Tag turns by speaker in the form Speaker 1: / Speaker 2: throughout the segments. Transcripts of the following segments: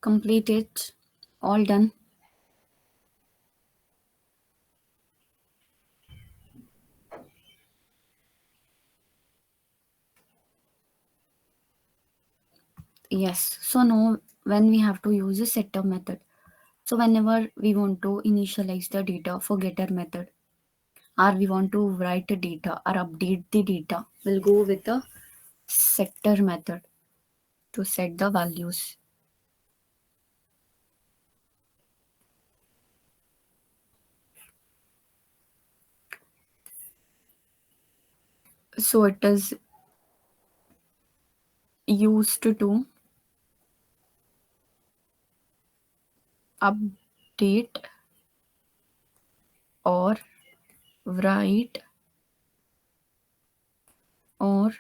Speaker 1: Complete it. All done. Yes. So now when we have to use a setup method. So whenever we want to initialize the data for getter method, or we want to write the data or update the data, we'll go with the setter method to set the values. So it is used to update or write or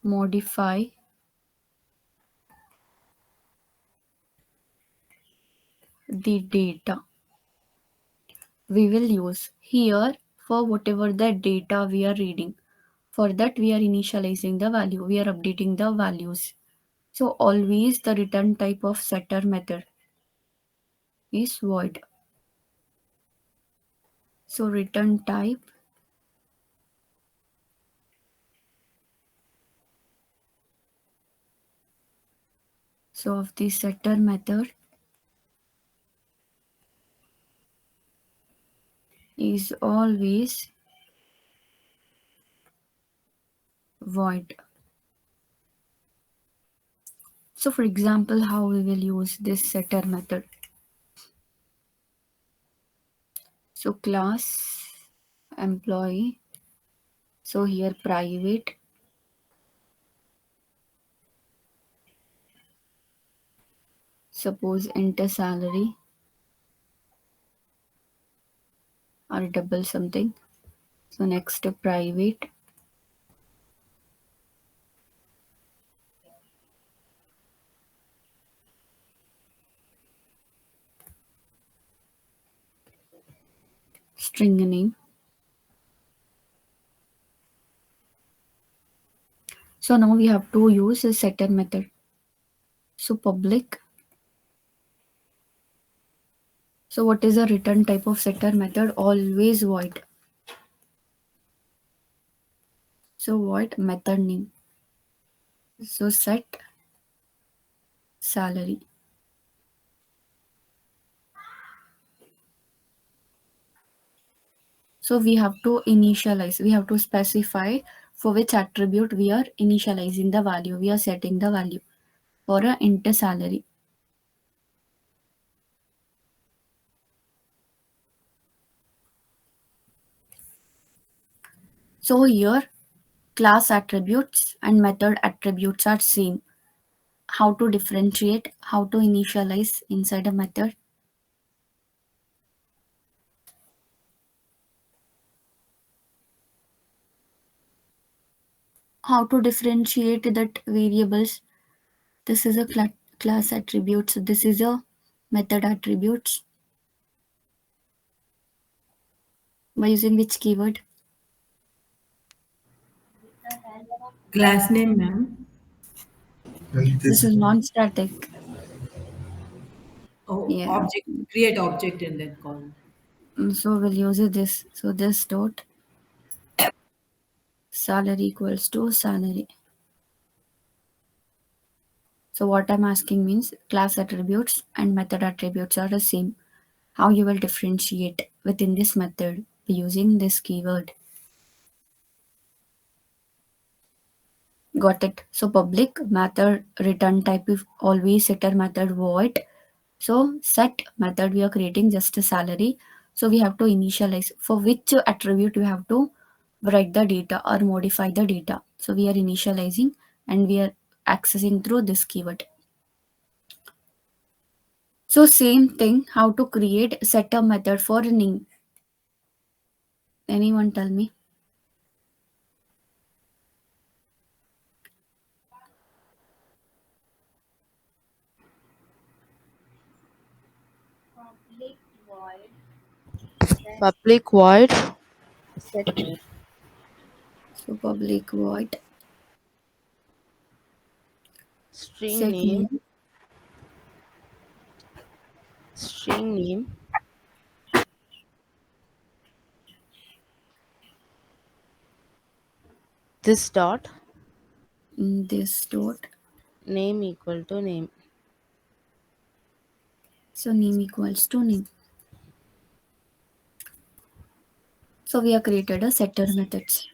Speaker 1: modify the data we will use here for whatever the data we are reading. For that, we are initializing the value, we are updating the values. So, always the return type of setter method is void. So, return type, so of the setter method is always void. So, for example, how we will use this setter method. So, class employee. So, here private. Suppose enter salary or double something. So, next private. String name. So, now we have to use a setter method. So, public. So, what is the return type of setter method? Always void. So, void method name. So, set salary. So, we have to initialize, we have to specify for which attribute we are initializing the value. We are setting the value for a enter salary. So, here class attributes and method attributes are same. How to differentiate, how to initialize inside a method. How to differentiate that variables. This is a class attributes. This is a method attributes. By using which keyword?
Speaker 2: Class name, ma'am.
Speaker 1: This is non-static.
Speaker 2: Oh,
Speaker 1: Yeah.
Speaker 2: object. Create object and then call.
Speaker 1: So we'll use this. So this dot salary equals to salary. So what I'm asking means class attributes and method attributes are the same. How you will differentiate within this method by using this keyword. Got it. So public method return type is always setter method void. So set method we are creating just a salary. So we have to initialize for which attribute we have to write the data or modify the data. So we are initializing and we are accessing through this keyword. So same thing how to create setter method for name. Anyone tell me?
Speaker 3: Public void set
Speaker 4: Public void
Speaker 3: set
Speaker 1: So public void
Speaker 4: string
Speaker 1: set
Speaker 4: name
Speaker 1: name
Speaker 3: string name. This dot
Speaker 1: This dot.
Speaker 3: name equal to name.
Speaker 1: So name equals to name. So we have created a setter methods.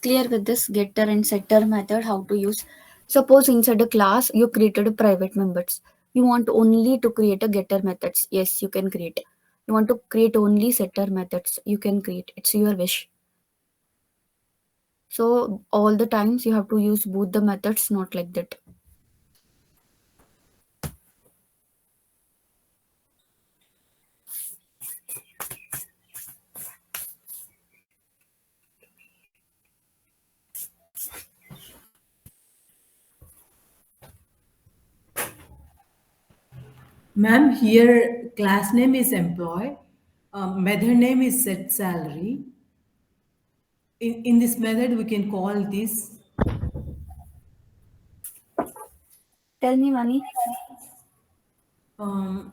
Speaker 1: Clear with this getter and setter method how to use. Suppose inside a class you created a private members. You want only to create a getter methods. Yes, you can create. You want to create only setter methods. You can create. It's your wish. So all the times you have to use both the methods, not like that.
Speaker 2: Ma'am, here class name is employee, method name is set salary. In this method, we can call this.
Speaker 1: Tell me, Mani.
Speaker 2: Um,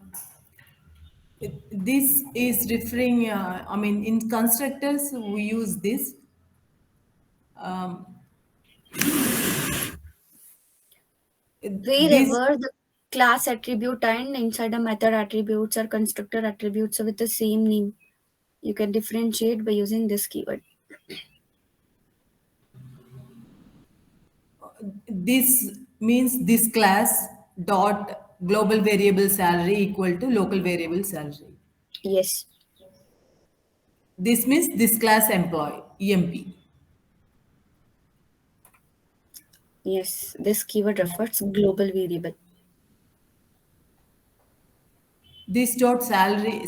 Speaker 2: this is referring. I mean, in constructors we use this. Um, this
Speaker 1: Wherever the class attribute and inside the method attributes or constructor attributes with the same name, you can differentiate by using this keyword.
Speaker 2: this means this class dot global variable salary equal to local variable salary.
Speaker 1: Yes,
Speaker 2: This means this class employee EMP.
Speaker 1: yes, this keyword refers global variable.
Speaker 2: This dot salary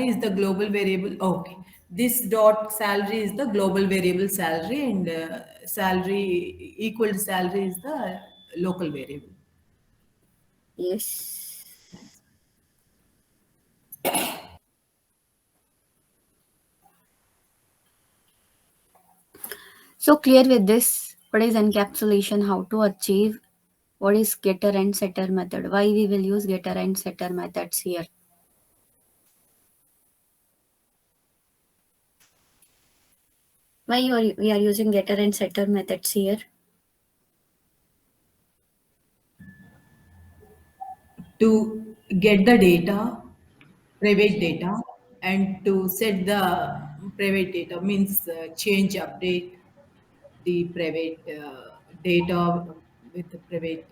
Speaker 2: is the global variable. Okay, this dot salary is the global variable salary, and salary equal to salary is the local variable.
Speaker 1: Yes. So clear with this, what is encapsulation, how to achieve, what is getter and setter method, why we will use getter and setter methods here. Why we are using getter and setter methods here?
Speaker 2: To get the data, private data, and to set the private data means change, update the private data with the private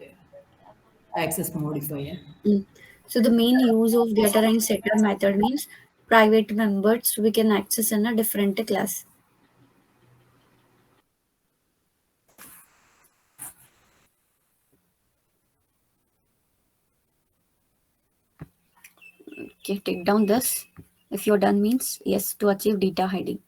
Speaker 2: access modifier.
Speaker 1: Mm. So the main use of getter and setter method means private members we can access in a different class. Okay, take down this. If you're done means yes to achieve data hiding.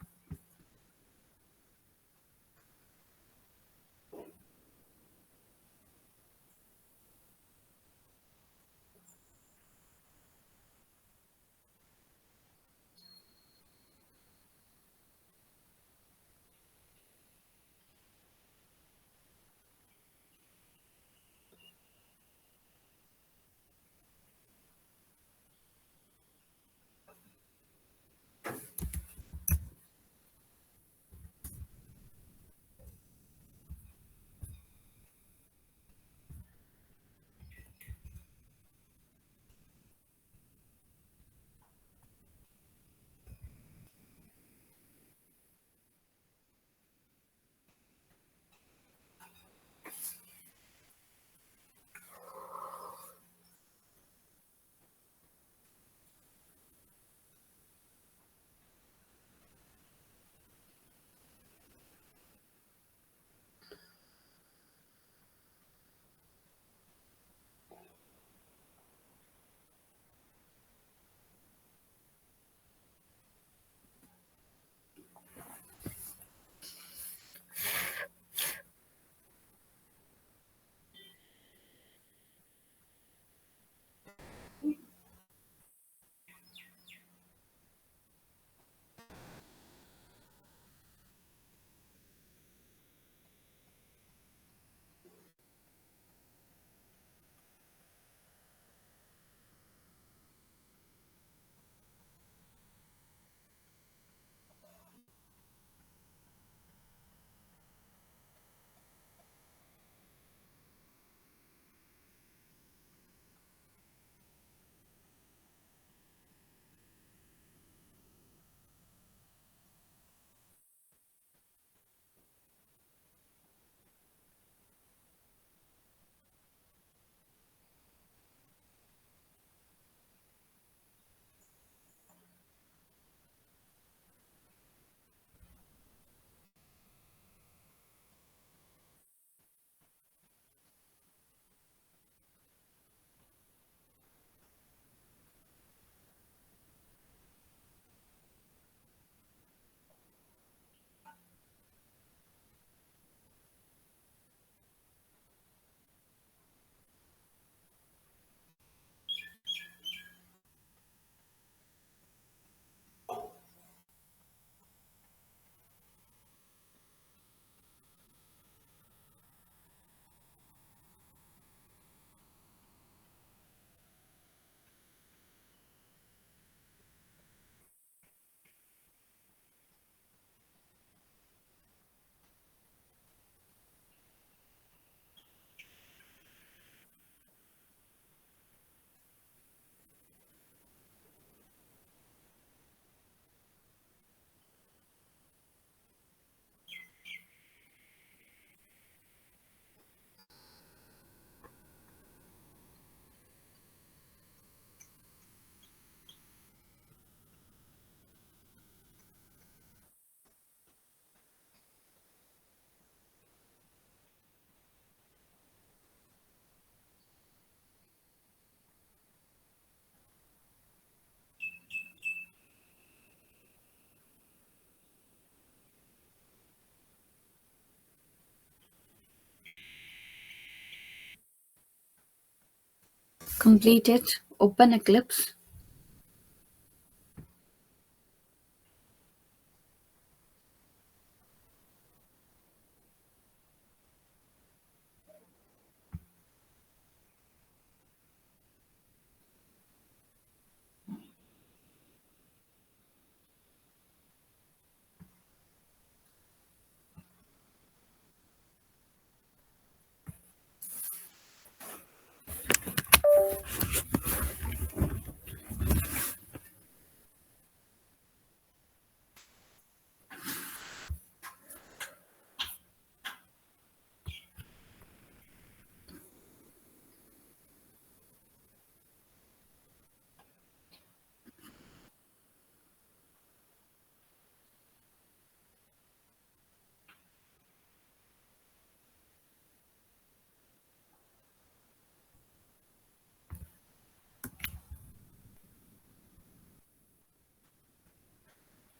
Speaker 1: Completed. Open Eclipse.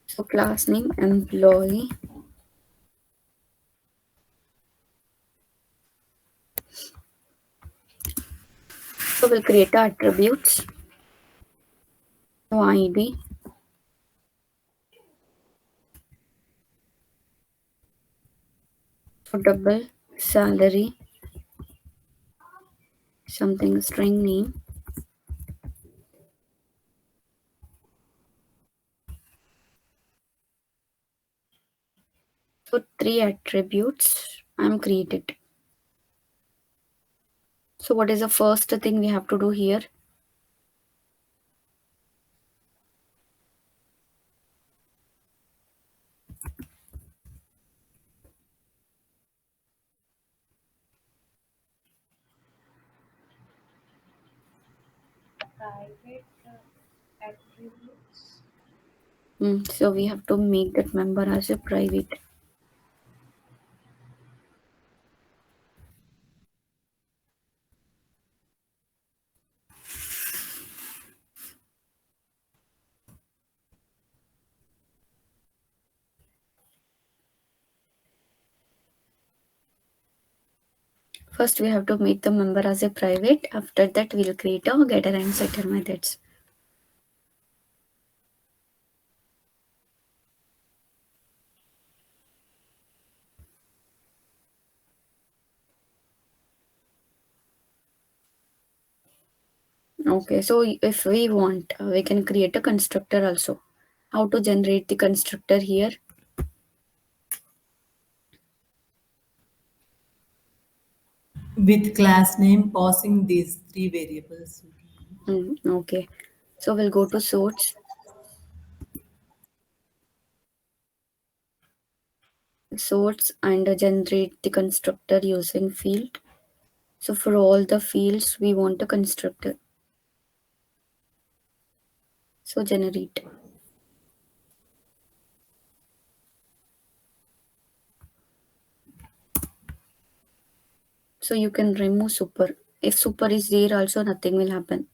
Speaker 1: So class name employee. So we'll create the attributes. So ID. So double salary. Something string name. So three attributes I'm created. So what is the first thing we have to do here?
Speaker 3: Private attributes.
Speaker 1: So we have to make that member as a private. First, we have to make the member as a private. After that, we'll create a getter and setter methods. Okay, so if we want, we can create a constructor also. How to generate the constructor here?
Speaker 2: With class name passing these three variables.
Speaker 1: Okay, so we'll go to source and generate the constructor using field. So for all the fields, we want a constructor. So generate. So you can remove super. If super is there, also nothing will happen.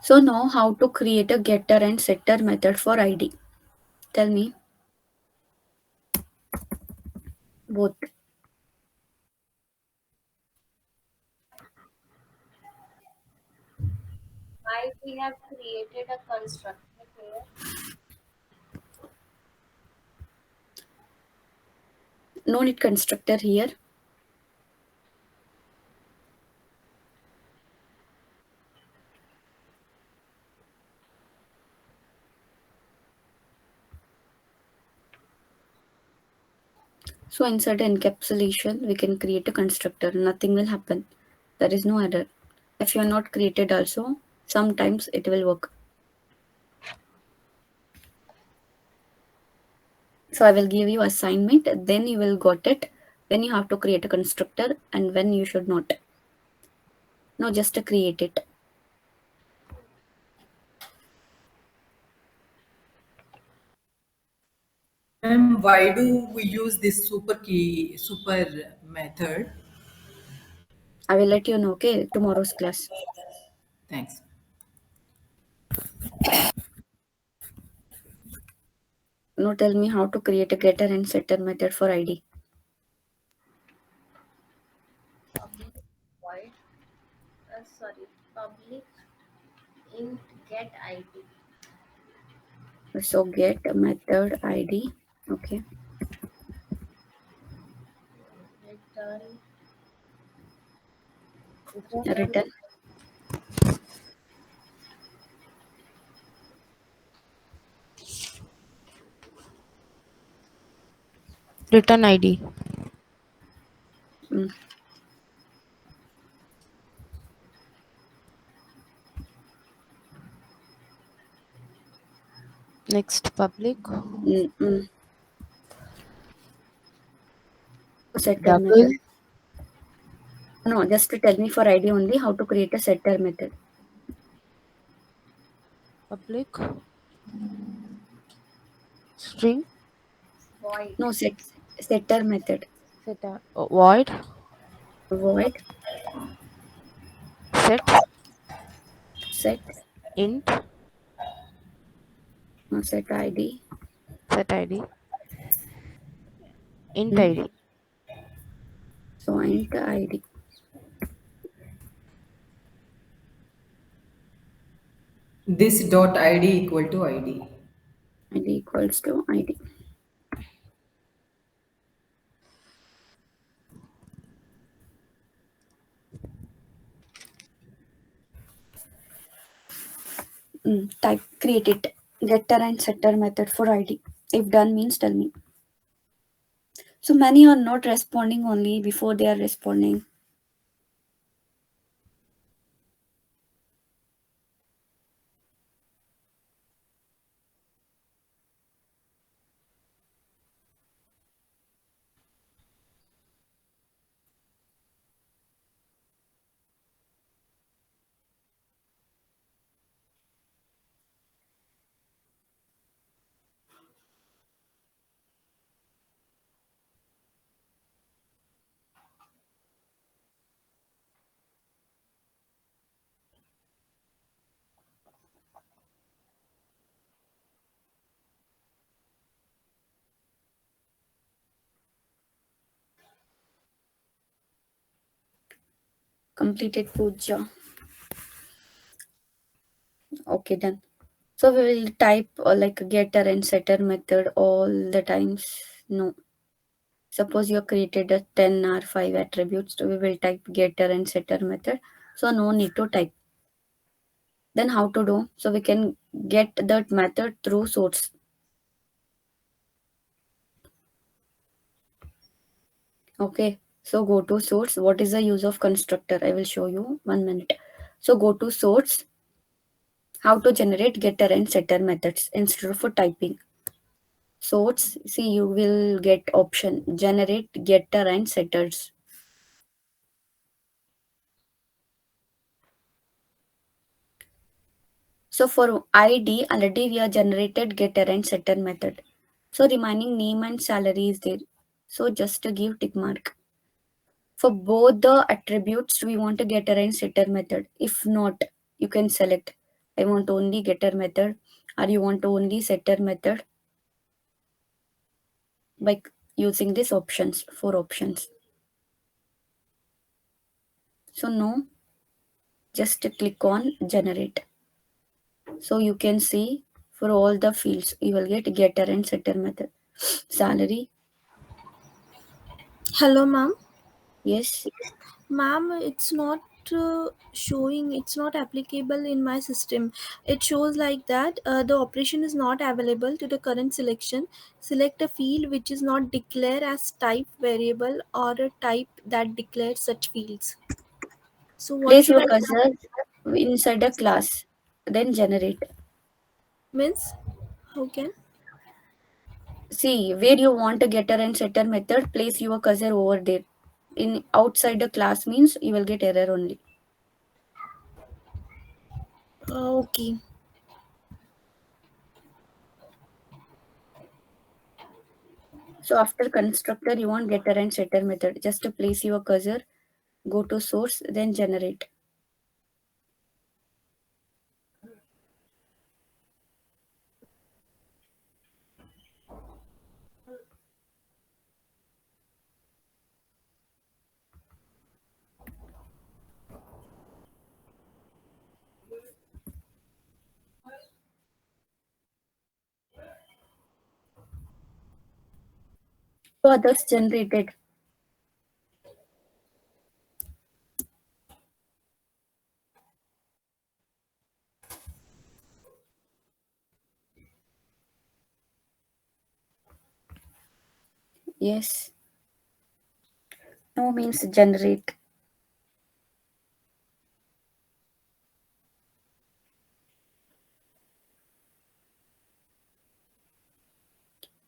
Speaker 1: So now how to create a getter and setter method for ID. Tell me both.
Speaker 3: Why we have created a constructor here?
Speaker 1: No need constructor here. So inside encapsulation, we can create a constructor. Nothing will happen. There is no error. If you are not created also, sometimes it will work. So I will give you assignment, then you will got it. When you have to create a constructor and when you should not. No, just to create it.
Speaker 2: Ma'am, why do we use this super method?
Speaker 1: I will let you know, okay, tomorrow's class.
Speaker 2: Thanks.
Speaker 1: Now tell me how to create a getter and setter method for ID.
Speaker 3: Public void, sorry, public int get ID.
Speaker 1: So get method ID. Okay.
Speaker 3: Return,
Speaker 1: Return.
Speaker 4: Return ID.
Speaker 1: Mm,
Speaker 4: Next public
Speaker 1: mm, mm. Setter
Speaker 4: double
Speaker 1: method. No, just to tell me for ID only how to create a setter method.
Speaker 4: public string
Speaker 3: void,
Speaker 1: No, setter method.
Speaker 4: set void
Speaker 1: Void
Speaker 4: set
Speaker 1: set
Speaker 4: int
Speaker 1: set ID.
Speaker 4: set id int
Speaker 1: Mm.
Speaker 4: id.
Speaker 1: So int ID.
Speaker 2: This dot ID equal to ID.
Speaker 1: ID equals to ID. Type create it. Getter and setter method for ID. If done means tell me. So many are not responding only before they are responding. Completed puja. Okay, done. So we will type like getter and setter method all the times. No. Suppose you have created a 10 or 5 attributes, so we will type getter and setter method. So no need to type. Then how to do? So we can get that method through source. Okay. So go to source. What is the use of constructor? I will show you 1 minute. So go to source. How to generate getter and setter methods instead of typing. Source. See, you will get option generate getter and setters. So for ID, already we have generated getter and setter method. So remaining name and salary is there. So just to give tick mark. For both the attributes, we want a getter and setter method. If not, you can select I want only getter method or you want only setter method by using these options, four options. So no, just click on generate. So you can see for all the fields, you will get getter and setter method. Salary,
Speaker 5: Hello, ma'am.
Speaker 1: yes.
Speaker 5: Ma'am, it's not showing, it's not applicable in my system. It shows like that the operation is not available to the current selection. Select a field which is not declared as type variable or a type that declares such fields. So, what
Speaker 1: Place
Speaker 5: should
Speaker 1: your
Speaker 5: I do?
Speaker 1: cursor inside a class, then generate.
Speaker 5: Means, how can?
Speaker 1: See where you want a getter and setter method, place your cursor over there. In outside the class means you will get error only.
Speaker 5: Okay.
Speaker 1: So after constructor, you want getter and setter method. Just place your cursor, go to source, then generate. So others generated. Yes. No means generate.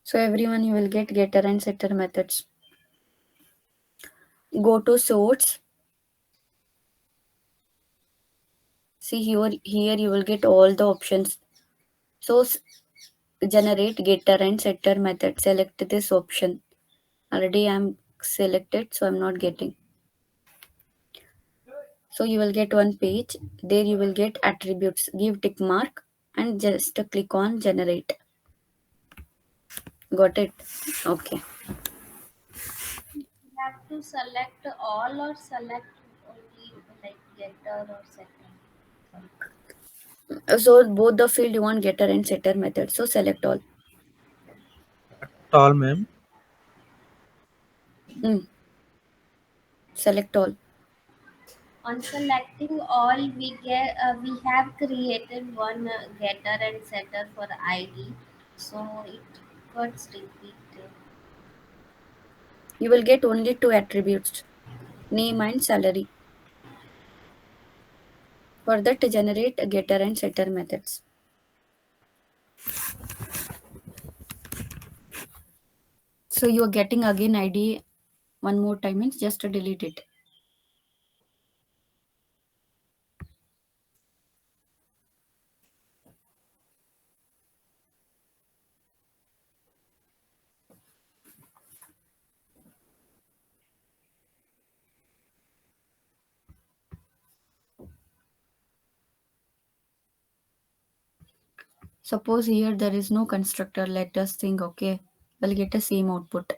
Speaker 1: So everyone you will get getter and setter methods. Go to source. See here you will get all the options. So generate getter and setter method. Select this option. Already I'm selected, so I'm not getting. So you will get one page. There you will get attributes. Give tick mark and just click on generate. Got it? Okay.
Speaker 3: You have to select all or select only like getter or setter.
Speaker 1: So both the field you want getter and setter method. So select all.
Speaker 6: Tall, ma'am.
Speaker 1: Mm, select all.
Speaker 3: On selecting all, we have created one getter and setter for ID, so it gets repeated.
Speaker 1: You will get only two attributes, name and salary. For that generate getter and setter methods. So you are getting again ID one more time means just to delete it. Suppose here there is no constructor. Let us think, okay, we'll get the same output.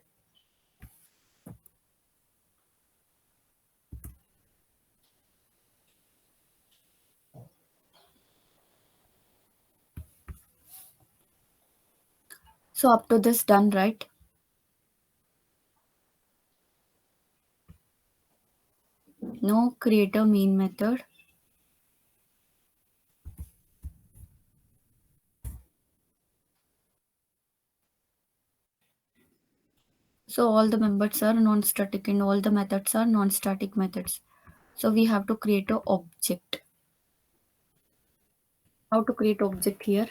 Speaker 1: So up to this done, right? No creator main method. So all the members are non-static and all the methods are non-static methods. So we have to create a object. How to create object here?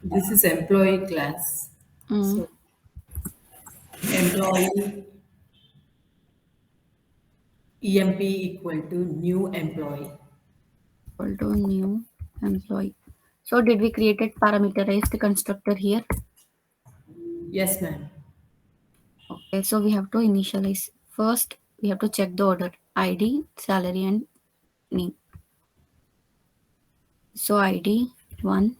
Speaker 2: This is employee class.
Speaker 1: Mm.
Speaker 2: So employee EMP equal to new employee.
Speaker 1: Equal to new employee. So did we create a parameterized constructor here?
Speaker 2: Yes, ma'am.
Speaker 1: Okay, so we have to initialize. First, we have to check the order ID, salary, and name. So ID 1,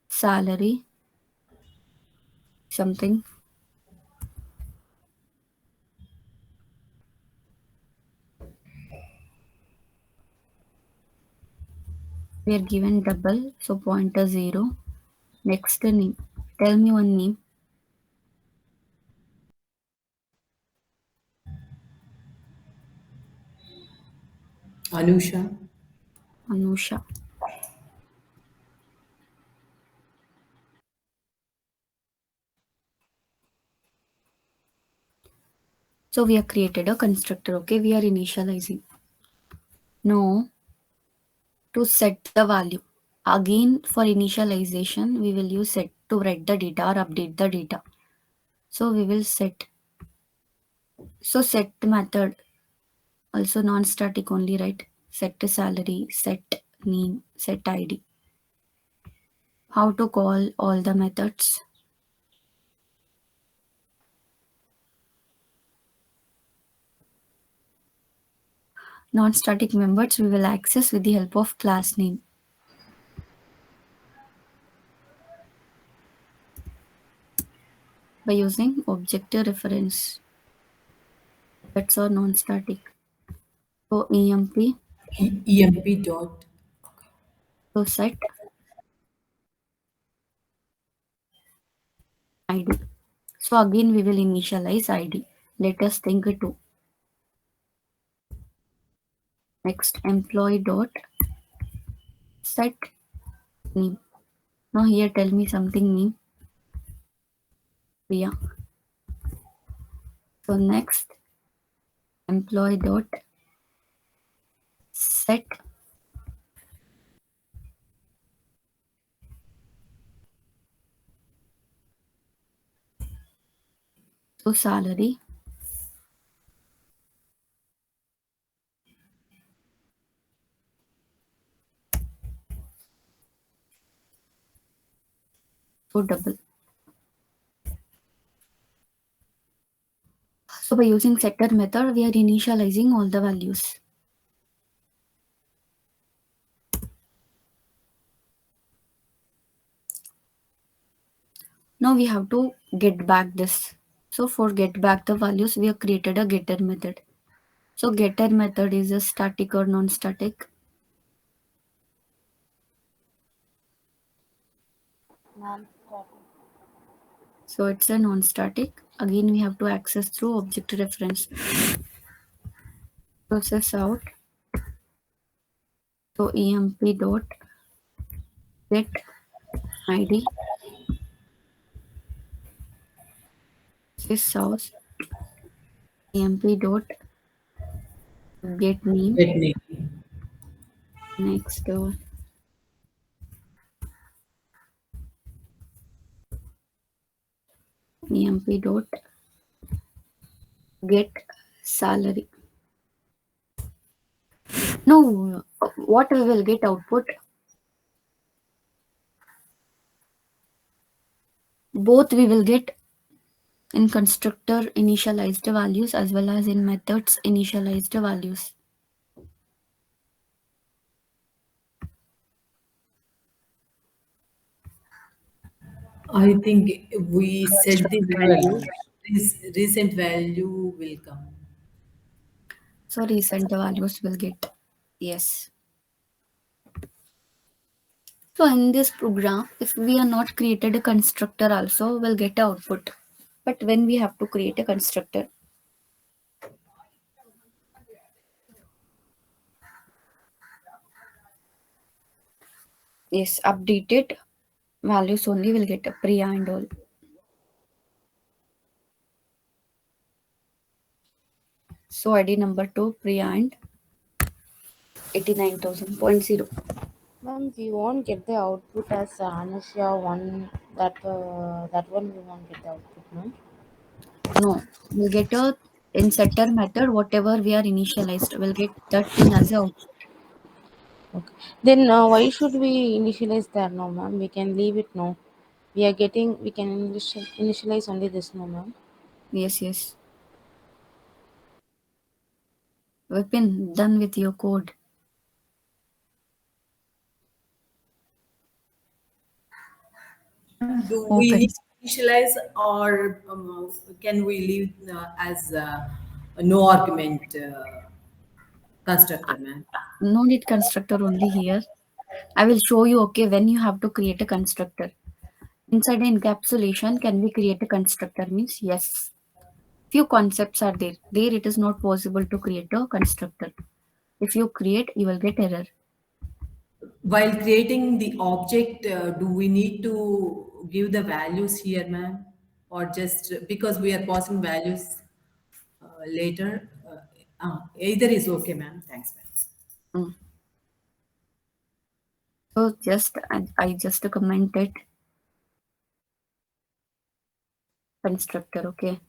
Speaker 1: salary something. We are given double, so pointer 0. Next name. Tell me one name.
Speaker 2: Anusha.
Speaker 1: Anusha. So we have created a constructor. Okay, we are initializing. Now to set the value. Again for initialization, we will use set to write the data or update the data. So we will set. So set method also non-static only, right? Set salary, set name, set ID. How to call all the methods? Non-static members we will access with the help of class name by using object reference. That's our non-static. So emp
Speaker 2: EMP dot.
Speaker 1: to set id. So again we will initialize id. Let us think to next employee dot set name. Now here tell me something name. Priya. So next employee dot set to salary. So double. So by using setter method, we are initializing all the values. Now we have to get back this. So for get back the values, we have created a getter method. So getter method is a static or non-static.
Speaker 4: Non-static.
Speaker 1: So it's a non-static. Again, we have to access through object reference. Process out. So emp dot get id sysauce emp dot get name.
Speaker 2: Get name.
Speaker 1: Next emp dot get salary. No, what we will get output? Both we will get in constructor initialized values as well as in methods initialized values.
Speaker 2: I think we set the
Speaker 4: Values.
Speaker 2: value. This recent value will come.
Speaker 1: So recent values will get. Yes. So in this program, if we are not created a constructor also, we'll get output. But when we have to create a constructor, yes, updated values only will get a Priya and all. So ID number 2, Priya and 89,000.0.
Speaker 4: Ma'am, we won't get the output as Anusha one. That one we won't get the output, ma'am.
Speaker 1: No, we'll get a in setter method, whatever we are initialized, we'll get that thing as a output.
Speaker 4: Okay. Then why should we initialize that no, ma'am? We can leave it no. We can initialize only this no, ma'am.
Speaker 1: Yes, yes. We've been done with your code.
Speaker 2: Do we
Speaker 1: Open.
Speaker 2: need to initialize or can we leave as a no argument constructor, man?
Speaker 1: No need constructor only here. I will show you, okay, when you have to create a constructor. Inside an encapsulation, can we create a constructor? Means yes. Few concepts are there. There it is not possible to create a constructor. If you create, you will get error.
Speaker 2: While creating the object, do we need to give the values here, ma'am? Or just because we are passing values later? Either is okay, ma'am. Thanks, ma'am.
Speaker 1: Mm. So just I just commented constructor, okay.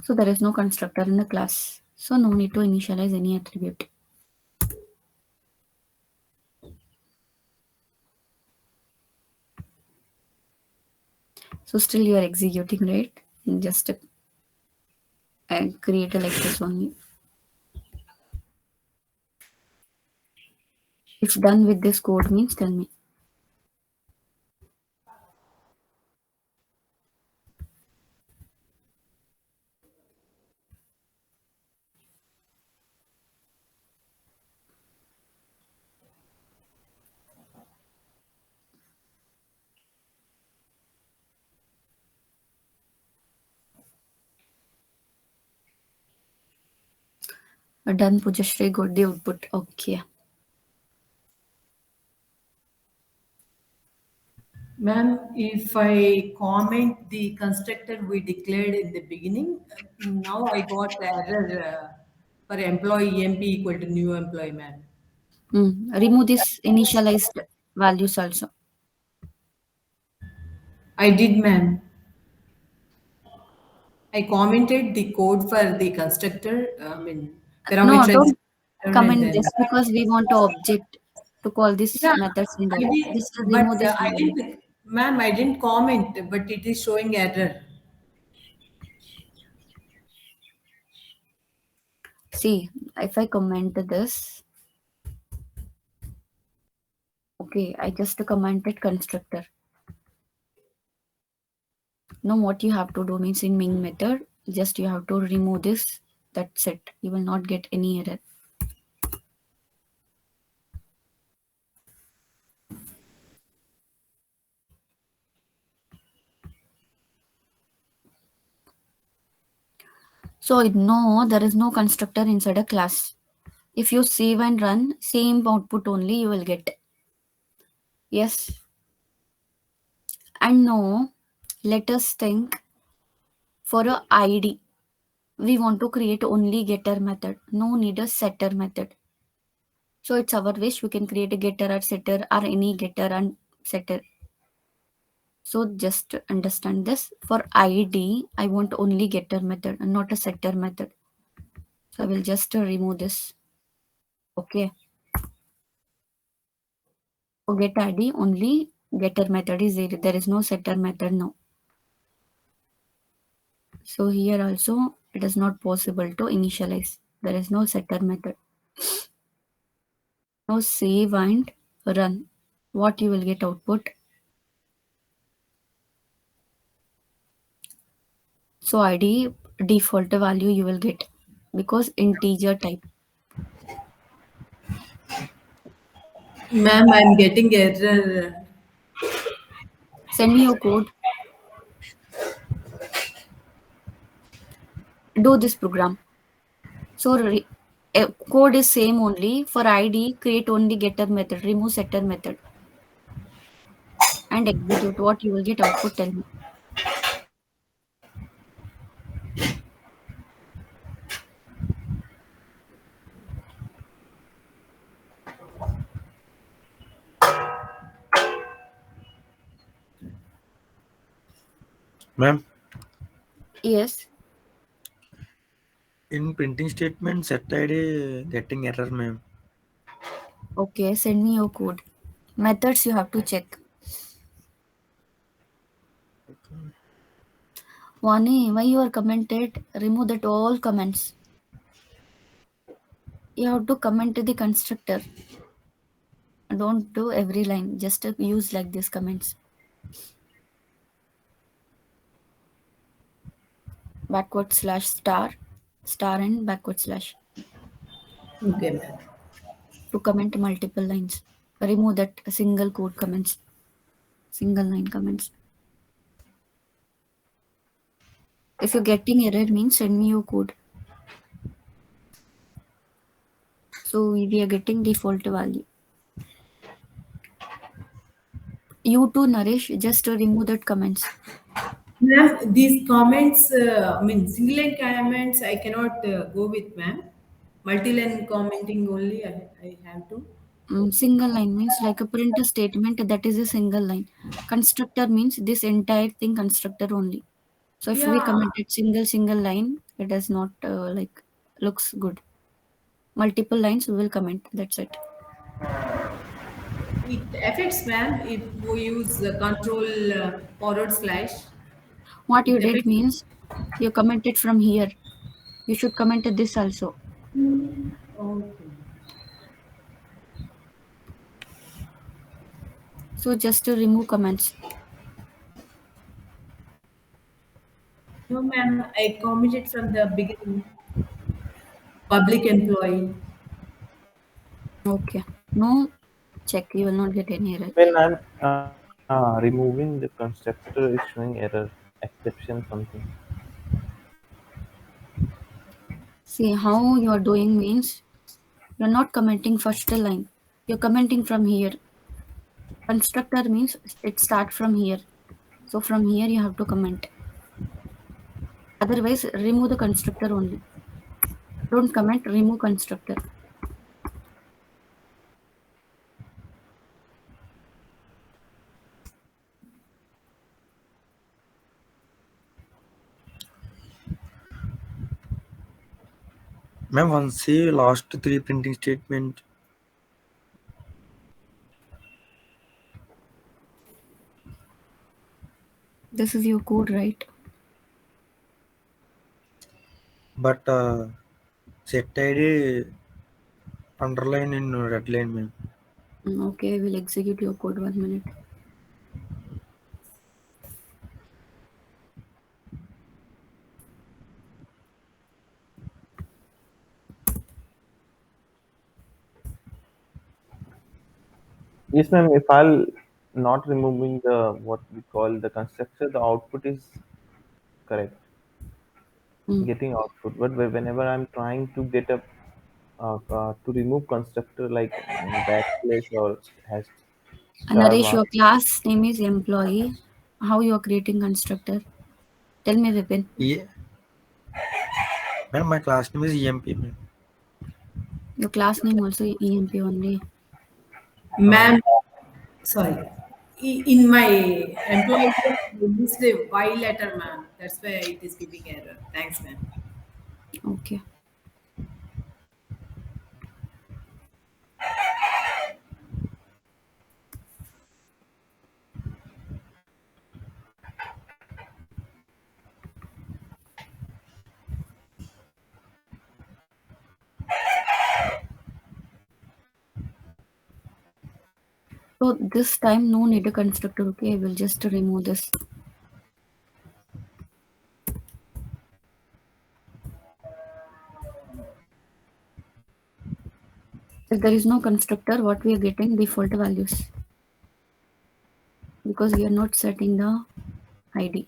Speaker 1: So there is no constructor in the class. So no need to initialize any attribute. So still you are executing, right? Just create a like this only. If done with this code means tell me. Done, Pujashri, got the output. Okay.
Speaker 2: Ma'am, if I comment the constructor we declared in the beginning, now I got error for employee EMP equal to new employee, ma'am.
Speaker 1: Remove this initialized values also.
Speaker 2: I did, ma'am. I commented the code for the constructor,
Speaker 1: No,
Speaker 2: parameterized
Speaker 1: don't
Speaker 2: constructor, and
Speaker 1: comment
Speaker 2: then
Speaker 1: this because we want to object to call this
Speaker 2: yeah,
Speaker 1: method
Speaker 2: I
Speaker 1: symbol.
Speaker 2: did,
Speaker 1: Just
Speaker 2: but
Speaker 1: remove this
Speaker 2: I
Speaker 1: symbol.
Speaker 2: didn't, ma'am. I didn't comment, but it is showing error.
Speaker 1: See, if I comment this, okay, I just commented constructor. Now what you have to do means in main method, just you have to remove this. That's it. You will not get any error. So no, there is no constructor inside a class. If you save and run, same output only you will get. Yes. And no, let us think for a ID. We want to create only getter method. No need a setter method. So it's our wish. We can create a getter or setter or any getter and setter. So just understand this. For ID, I want only getter method and not a setter method. So I will just remove this. Okay. For get ID, only getter method is there. There is no setter method now. So here also it is not possible to initialize. There is no setter method. Now save and run. What you will get output? So ID default value you will get because integer type.
Speaker 2: Ma'am, I'm getting error.
Speaker 1: Send me your code. Do this program. So code is same only for ID. Create only getter method. Remove setter method and execute. What you will get output? Tell me.
Speaker 6: Ma'am,
Speaker 1: Yes.
Speaker 6: in printing statement, set ID getting error, ma'am.
Speaker 1: Okay. Send me your code. Methods you have to check. Vani, why you are commented? Remove that all comments. You have to comment to the constructor. Don't do every line. Just use like this comments. Backward slash star, star and backward slash
Speaker 2: Okay, ma'am.
Speaker 1: to comment multiple lines. Remove that single code comments, single line comments. If you're getting error means send me your code. So we are getting default value. You too, Naresh, just remove that comments.
Speaker 2: Ma'am, these comments, single line comments, I cannot go with, ma'am. Multi-line commenting only, I have to.
Speaker 1: Single line means like a print statement that is a single line. Constructor means this entire thing constructor only. So if we
Speaker 2: Yeah,
Speaker 1: commented single line, it does not like looks good. Multiple lines we will comment. That's it.
Speaker 2: it affects, ma'am, if we use control forward slash.
Speaker 1: What you
Speaker 2: It
Speaker 1: did
Speaker 2: affects.
Speaker 1: means you commented from here. You should comment this also.
Speaker 2: Okay.
Speaker 1: So just to remove comments.
Speaker 2: No, ma'am, I commented from the beginning. Public employee.
Speaker 1: Okay. No, check. You will not get any error.
Speaker 7: When I'm removing the constructor is showing error, exception something.
Speaker 1: See how you are doing means you're not commenting first line. You're commenting from here. Constructor means it start from here. So from here you have to comment. Otherwise, remove the constructor only. Don't comment, remove constructor.
Speaker 6: Ma'am, once see last three printing statement.
Speaker 1: This is your code, right?
Speaker 6: But set ID underline in red line, ma'am.
Speaker 1: Okay, we'll execute your code 1 minute.
Speaker 7: Yes, ma'am. If I'll not removing the what we call the constructor, the output is correct,
Speaker 1: Mm.
Speaker 7: getting output. But whenever I'm trying to get a to remove constructor like backslash or hash star
Speaker 1: Naresh,
Speaker 7: mark,
Speaker 1: your class name is employee. How you are creating constructor? Tell me, Vipin.
Speaker 6: Yeah. Ma'am, my class name is EMP, ma'am.
Speaker 1: Your class name also EMP only.
Speaker 6: Uh,
Speaker 2: Ma'am, sorry. In my employee, I used a Y letter, ma'am. That's why it is giving error. Thanks, ma'am.
Speaker 1: Okay. So this time no need a constructor. Okay, I will just remove this. If there is no constructor, what we are getting default values because we are not setting the ID.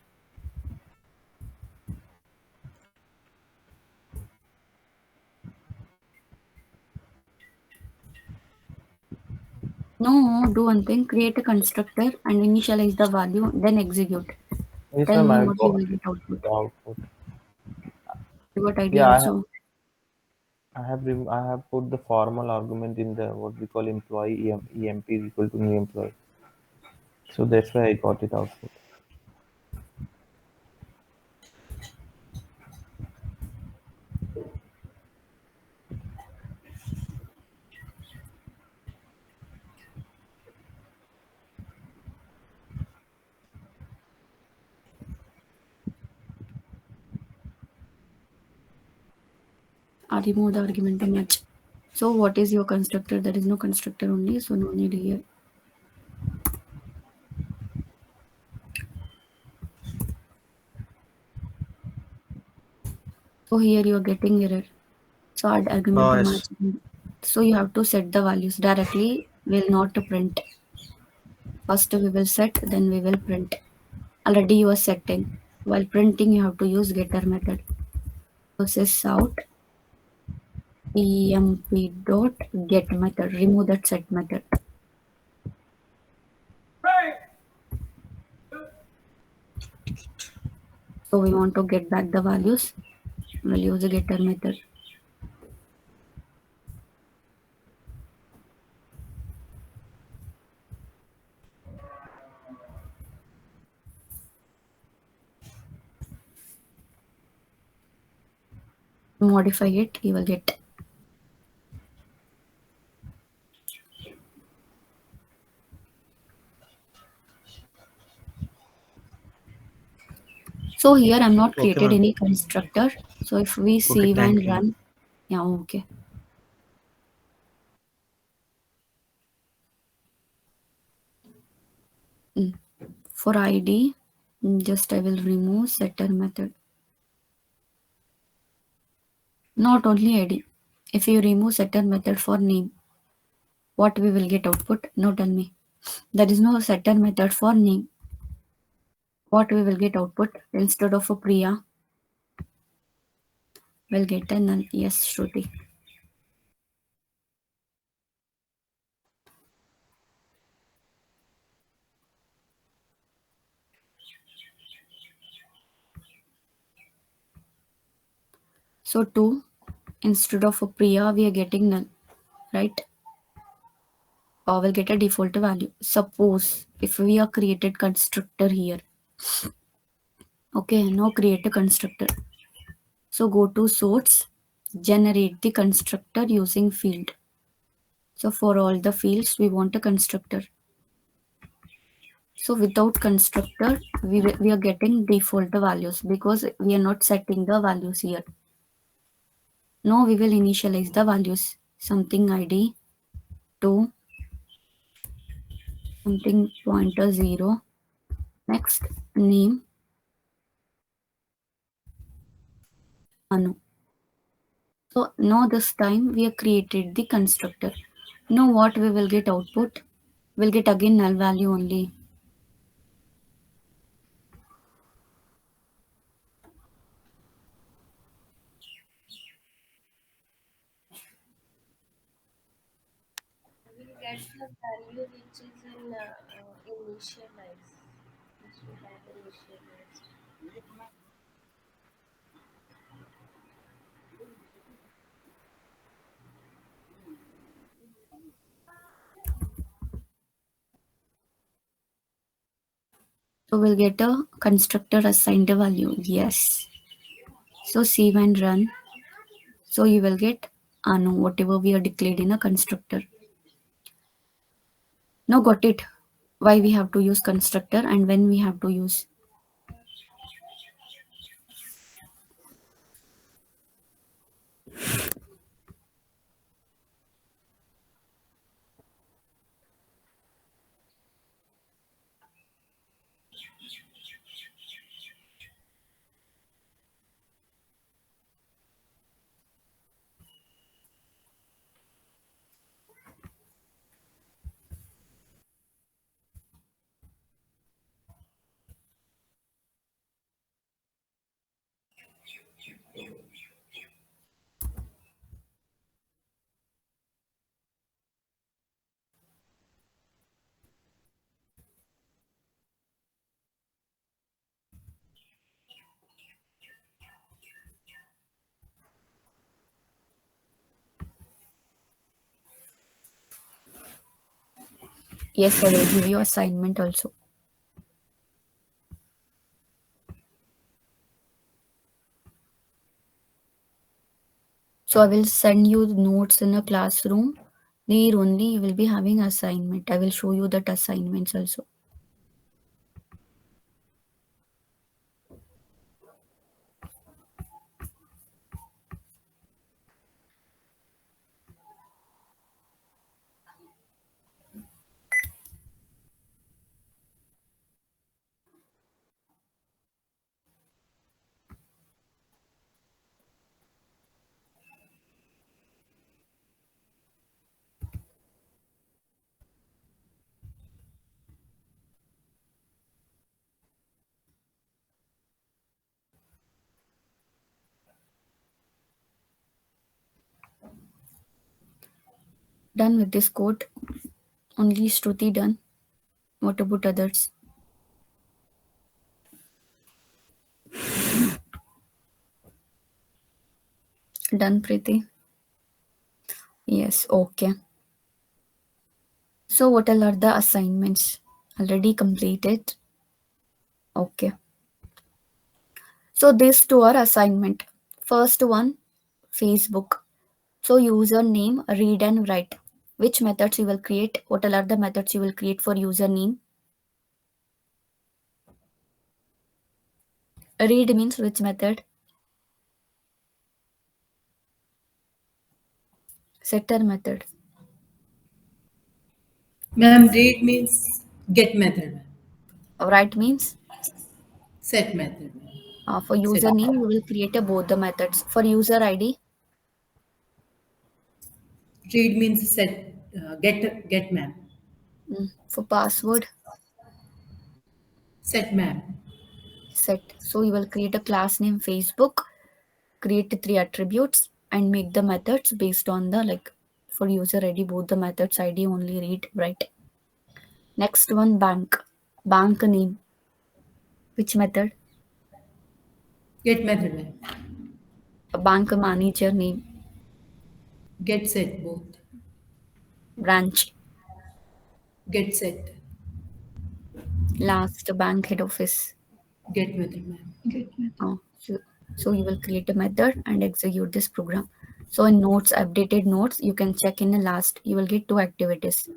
Speaker 1: No, do one thing, create a constructor and initialize the value, then execute.
Speaker 7: yes,
Speaker 1: Tell
Speaker 7: ma'am.
Speaker 1: me
Speaker 7: I
Speaker 1: what you
Speaker 7: got
Speaker 1: will get output.
Speaker 7: the output.
Speaker 1: You got ID
Speaker 7: Yeah,
Speaker 1: also.
Speaker 7: I have put the formal argument in the what we call employee EMP is equal to new employee. So that's why I got it output.
Speaker 1: I remove the argument image. So what is your constructor? There is no constructor only, so no need here. So here you are getting error. So add argument
Speaker 6: oh,
Speaker 1: to
Speaker 6: yes.
Speaker 1: match. So you have to set the values directly. Will not print. First we will set, then we will print. Already you are setting. While printing, you have to use getter method. So sys out emp dot get method. Remove that set method. So we want to get back the values. We'll use the getter method. Modify it. You will get. So here I'm not
Speaker 6: Okay,
Speaker 1: created
Speaker 6: ma'am.
Speaker 1: any constructor. So if we
Speaker 6: Okay,
Speaker 1: save and
Speaker 6: thank you, ma'am.
Speaker 1: run, yeah, okay. Mm. For ID, just I will remove setter method. Not only ID. If you remove setter method for name, what we will get output? No, tell me. There is no setter method for name. What we will get output instead of a Priya, we'll get a null. Yes, Shruti. So 2 instead of a Priya, we are getting null, right? Or we'll get a default value. Suppose if we are created constructor here. Okay, now create a constructor. So go to source, generate the constructor using field. So for all the fields, we want a constructor. So without constructor, we are getting default values because we are not setting the values here. Now we will initialize the values. Something ID 2, something pointer 0. Next name Anu. So now this time we have created the constructor. Now what we will get output? We'll get again null value only.
Speaker 3: We'll get the value which is in initialize, which we have initialized.
Speaker 1: So we'll get a constructor assigned a value. Yes. So save and run. So you will get Anu, whatever we are declared in a constructor. Now got it. Why we have to use constructor and when we have to use. Yes, I will give you assignment also. So I will send you notes in a classroom. There only you will be having assignment. I will show you that assignments also. Done with this code. Only Shruti done. What about others? Done, Preeti? Yes, okay. So what all are the assignments? Already completed? Okay. So these two are assignment. First one, Facebook. So username, read and write. Which methods you will create? What all are the methods you will create for username? Read means which method? Setter method.
Speaker 2: Ma'am, read means get method, ma'am.
Speaker 1: Write means
Speaker 2: Set method, ma'am.
Speaker 1: for
Speaker 2: Set.
Speaker 1: username you will create a both the methods. For user ID,
Speaker 2: Read means set, get, ma'am.
Speaker 1: for password,
Speaker 2: Set, ma'am.
Speaker 1: set. So you will create a class name Facebook, create three attributes, and make the methods based on the like for user ID both the methods ID only read write. Next one bank. Bank name. Which method?
Speaker 2: Get method, ma'am.
Speaker 1: A bank manager name.
Speaker 2: Get set both.
Speaker 1: Branch.
Speaker 2: Get set.
Speaker 1: Last bank head office.
Speaker 2: Get method, ma'am.
Speaker 1: So you will create a method and execute this program. So in notes, updated notes, you can check in the last, you will get two activities.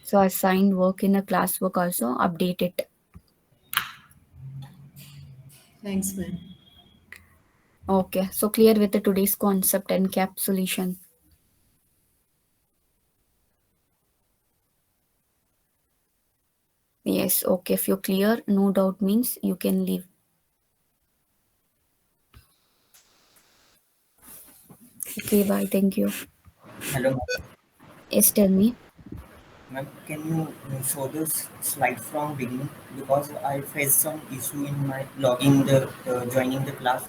Speaker 1: So assigned work in a classwork also, update it.
Speaker 2: Thanks, ma'am.
Speaker 1: Okay, so clear with the today's concept encapsulation. Yes, okay, if you're clear, no doubt means you can leave. Okay, bye, thank you.
Speaker 8: Hello,
Speaker 1: Yes, tell me.
Speaker 8: ma'am. Can you show this slide from beginning because I faced some issue in my logging the joining the class.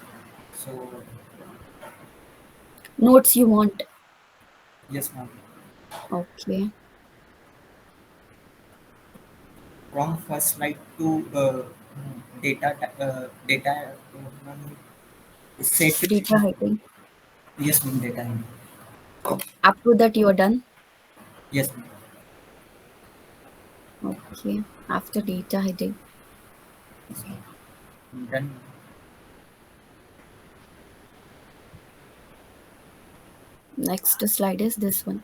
Speaker 8: So
Speaker 1: Notes you want.
Speaker 8: yes, ma'am.
Speaker 1: Okay.
Speaker 8: From first slide to data ma'am, set.
Speaker 1: Data heading.
Speaker 8: Yes, ma'am. Data.
Speaker 1: Up to that you are done.
Speaker 8: Yes, ma'am.
Speaker 1: Okay. After data heading.
Speaker 8: Done.
Speaker 1: Next slide is this one.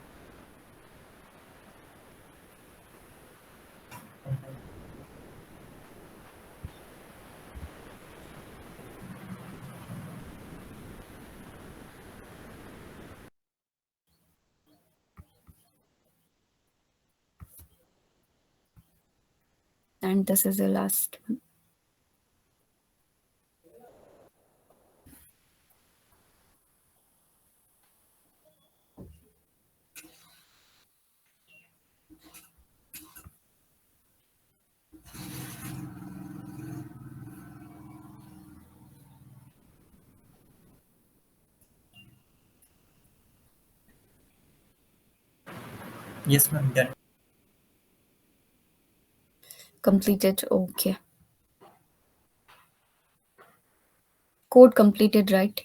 Speaker 1: And this is the last one.
Speaker 8: Yes, ma'am. Done.
Speaker 1: Completed. Okay. Code completed, right?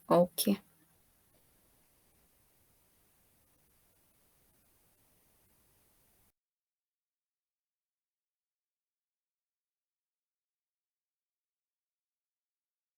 Speaker 1: Okay.